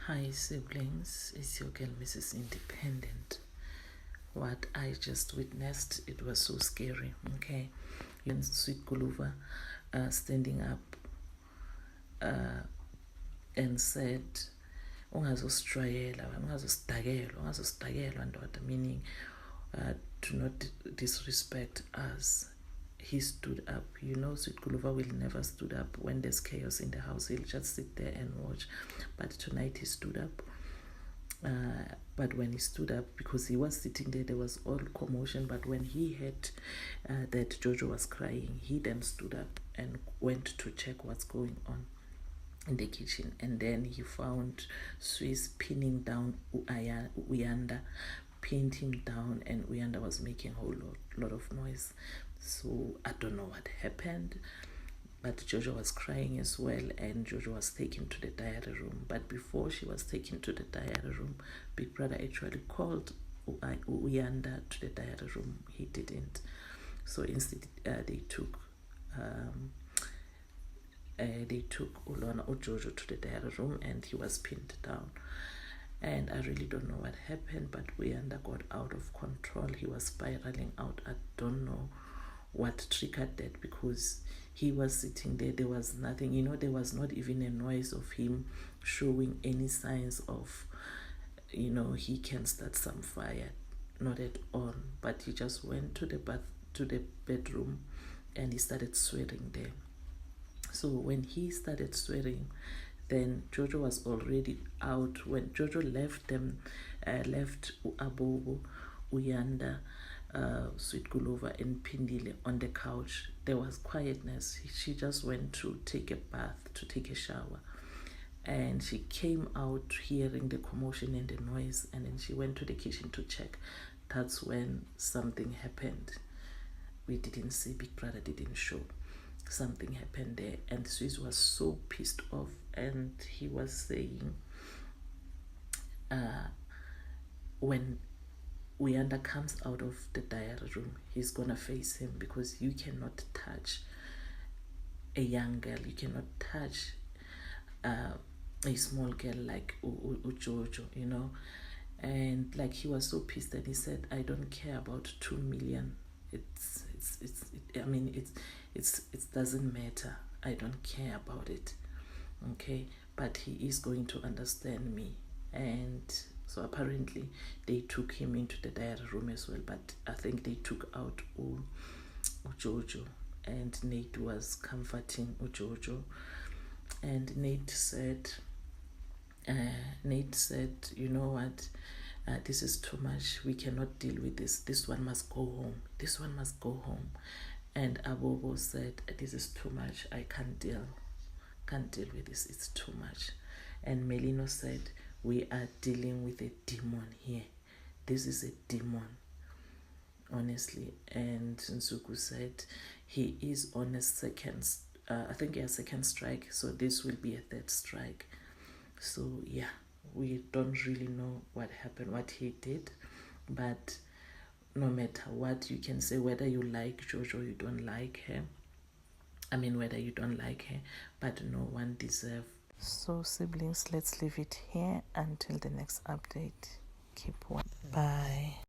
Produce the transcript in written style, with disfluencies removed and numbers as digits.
Hi siblings, it's your girl Mrs. Independent. What I just witnessed, it was so scary, okay? And Sweet Guluva standing up and said, ungazostrayela, ungazostakelwa ndoda, meaning do not disrespect us. He stood up. You know, Sweet Guluva will never stood up when there's chaos in the house. He'll just sit there and watch. But tonight he stood up. But when he stood up, because he was sitting there was all commotion. But when he heard that Jojo was crying, he then stood up and went to check what's going on in the kitchen. And then he found Swiss pinning down UYANDA, pinned him down, and UYANDA was making a whole lot of noise. So I don't know what happened, but Jojo was crying as well, and Jojo was taken to the diary room. But before she was taken to the diary room, Big Brother actually called UYANDA to the diary room. He didn't. So instead, they took Ulwana or Jojo to the diary room, and he was pinned down. And I really don't know what happened, but UYANDA got out of control. He was spiraling out. I don't know what triggered that, because he was sitting there. There was nothing, you know, there was not even a noise of him showing any signs of, you know, he can start some fire. Not at all. But he just went to the bedroom and he started swearing there. So when he started swearing, then Jojo was already out. When Jojo left them, left Abobo, UYANDA, Sweet Guluva and Pindile on the couch, there was quietness. She just went to take a bath, to take a shower, and she came out hearing the commotion and the noise, and then she went to the kitchen to check. That's when something happened. We didn't see, Big Brother didn't show. Something happened there, and Swiss was so pissed off, and he was saying when UYANDA comes out of the diary room, he's gonna face him, because you cannot touch a young girl, you cannot touch a small girl like Jojo, you know. And like, he was so pissed that he said, I don't care about 2 million. It doesn't matter. I don't care about it. Okay, but he is going to understand me. And so apparently they took him into the diary room as well, but I think they took out Jojo, and Nate was comforting Jojo, and Nate said, you know what, this is too much. We cannot deal with this. This one must go home. This one must go home. And Abobo said, this is too much. I can't deal with this. It's too much. And Melino said, we are dealing with a demon here. This is a demon, honestly. And Nsuku said he is on a second, I think a second strike. So this will be a third strike. So yeah, we don't really know what happened, what he did. But no matter what, you can say whether you like Jojo or you don't like her. I mean, whether you don't like her, but no one deserves. So siblings, let's leave it here until the next update. Keep one. Bye.